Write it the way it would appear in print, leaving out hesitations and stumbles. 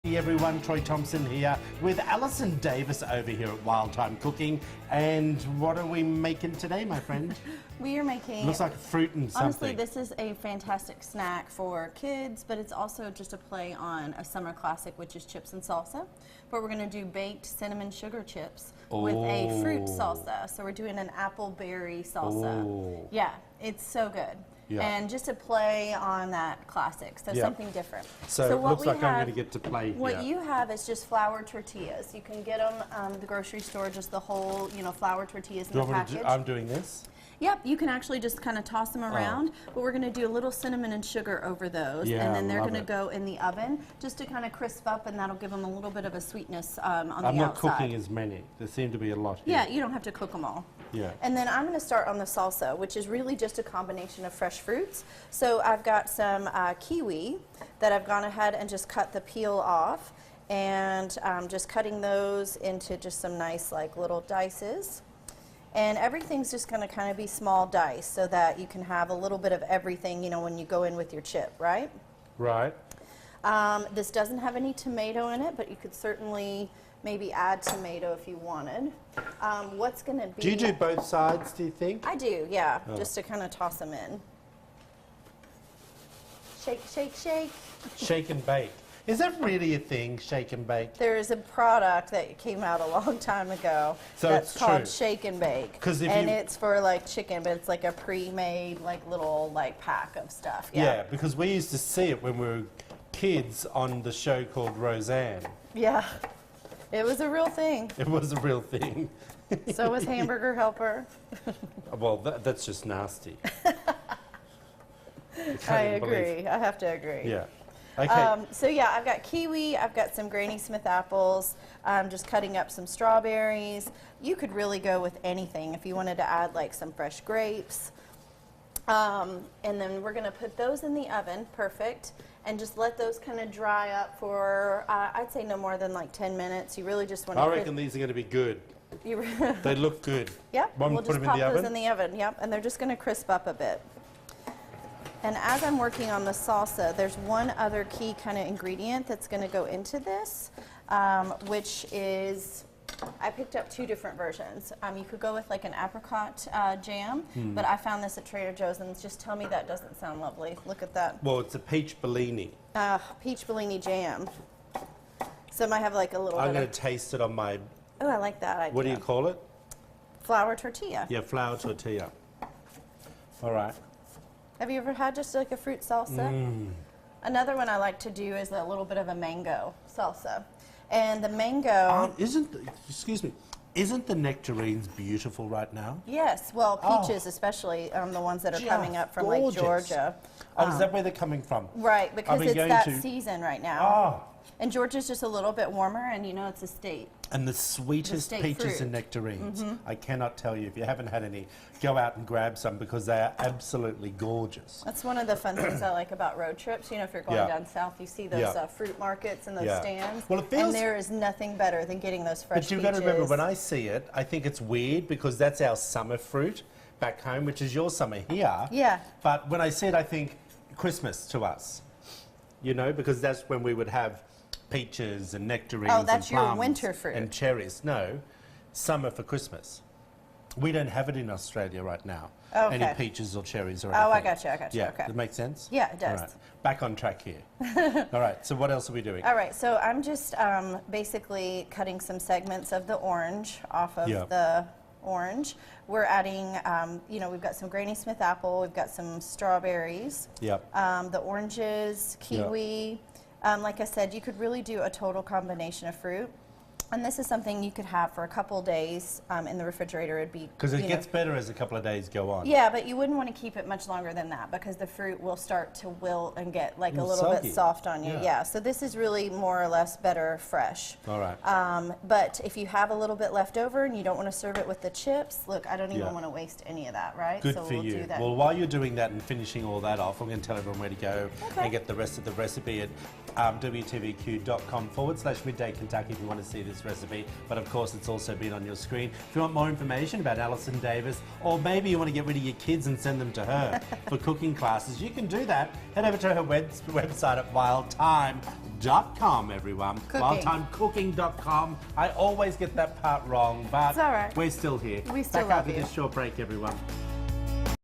Hey everyone, Troy Thompson here with Alison Davis over here at Wild Time Cooking. And what are we making today, my friend? We are making... Looks like fruit and something. Honestly, this is a fantastic snack for kids, but it's also just a play on a summer classic, which is chips and salsa. But we're going to do baked cinnamon sugar chips with a fruit salsa. So we're doing an apple berry salsa. Oh. Yeah, it's so good. Yeah. And just a play on that classic, so something different. So it looks like I'm going to get to play here. What you have is just flour tortillas. You can get them at the grocery store, just the whole, flour tortillas in the package. I'm doing this? Yep, you can actually just kind of toss them around, but we're going to do a little cinnamon and sugar over those, and then they're going to go in the oven just to kind of crisp up, and that'll give them a little bit of a sweetness on the outside. I'm not cooking as many. There seem to be a lot here. Yeah, you don't have to cook them all. Yeah. And then I'm going to start on the salsa, which is really just a combination of fresh fruits. So I've got some kiwi that I've gone ahead and just cut the peel off, and just cutting those into just some nice little dices. And everything's just going to kind of be small dice so that you can have a little bit of everything, when you go in with your chip, right? Right. This doesn't have any tomato in it, but you could certainly maybe add tomato if you wanted. What's going to be... Do you do both sides, do you think? I do, yeah, just to kind of toss them in. Shake, shake, shake. Shake and bake. Is that really a thing, shake and bake? There is a product that came out a long time ago that's called Shake and Bake. And it's for chicken, but it's like a pre-made little pack of stuff. Yeah, because we used to see it when we were kids on the show called Roseanne. Yeah, it was a real thing. It was a real thing. So was Hamburger Helper. Well, that's just nasty. I agree. I have to agree. Yeah. Okay. So yeah, I've got kiwi, I've got some Granny Smith apples, just cutting up some strawberries. You could really go with anything if you wanted to add some fresh grapes. And then we're going to put those in the oven, perfect, and just let those kind of dry up for, I'd say no more than 10 minutes. You really just want to... I reckon these are going to be good. They look good. Yep, we'll just pop those in the oven, yep, and they're just going to crisp up a bit. And as I'm working on the salsa, there's one other key kind of ingredient that's going to go into this, which is, I picked up two different versions. You could go with an apricot jam, but I found this at Trader Joe's, and just tell me that doesn't sound lovely. Look at that. Well, it's a peach Bellini. Peach Bellini jam. So it might have a little I'm going to taste it on my... Oh, I like that idea. What do you call it? Flour tortilla. Yeah, flour tortilla. All right. Have you ever had just a fruit salsa? Another one I like to do is a little bit of a mango salsa. And the mango... excuse me, isn't the nectarines beautiful right now? Yes, well, peaches especially, the ones that are coming up from Georgia. Oh, is that where they're coming from? Right, because it's that season right now. Oh. And Georgia's just a little bit warmer, and it's a state. And the sweetest peaches and nectarines. I cannot tell you, if you haven't had any, go out and grab some because they are absolutely gorgeous. That's one of the fun things I like about road trips. If you're going down south, you see those fruit markets and those stands. Well, it feels, and there is nothing better than getting those fresh peaches. But you've got to remember, when I see it, I think it's weird because that's our summer fruit back home, which is your summer here. Yeah. But when I see it, I think Christmas to us, because that's when we would have peaches and nectarines and that's plums your winter fruit. And cherries. No, summer for Christmas. We don't have it in Australia right now. Okay. Any peaches or cherries or anything. Oh, I got you. Yeah, okay. Does it make sense? Yeah, it does. All right. Back on track here. All right, so what else are we doing? All right, so I'm just basically cutting some segments of the orange off of the orange. We're adding, we've got some Granny Smith apple, we've got some strawberries, the oranges, kiwi. Like I said, you could really do a total combination of fruit. And this is something you could have for a couple days in the refrigerator. It'd be because it gets better as a couple of days go on. Yeah, but you wouldn't want to keep it much longer than that because the fruit will start to wilt and get a little bit soft on you. Yeah, so this is really more or less better fresh. All right. But if you have a little bit left over and you don't want to serve it with the chips, look, I don't even want to waste any of that, right? Good so for we'll you. Do that. Well, while you're doing that and finishing all that off, I'm going to tell everyone where to go and get the rest of the recipe at wtvq.com/midday Kentucky if you want to see this recipe. But of course, it's also been on your screen. If you want more information about Alison Davis, or maybe you want to get rid of your kids and send them to her for cooking classes, you can do that. Head over to her website at wildthyme.com, everyone. Wildtymecooking.com. I always get that part wrong, but it's all right. We're still here. We still Back love after you. this short break, everyone.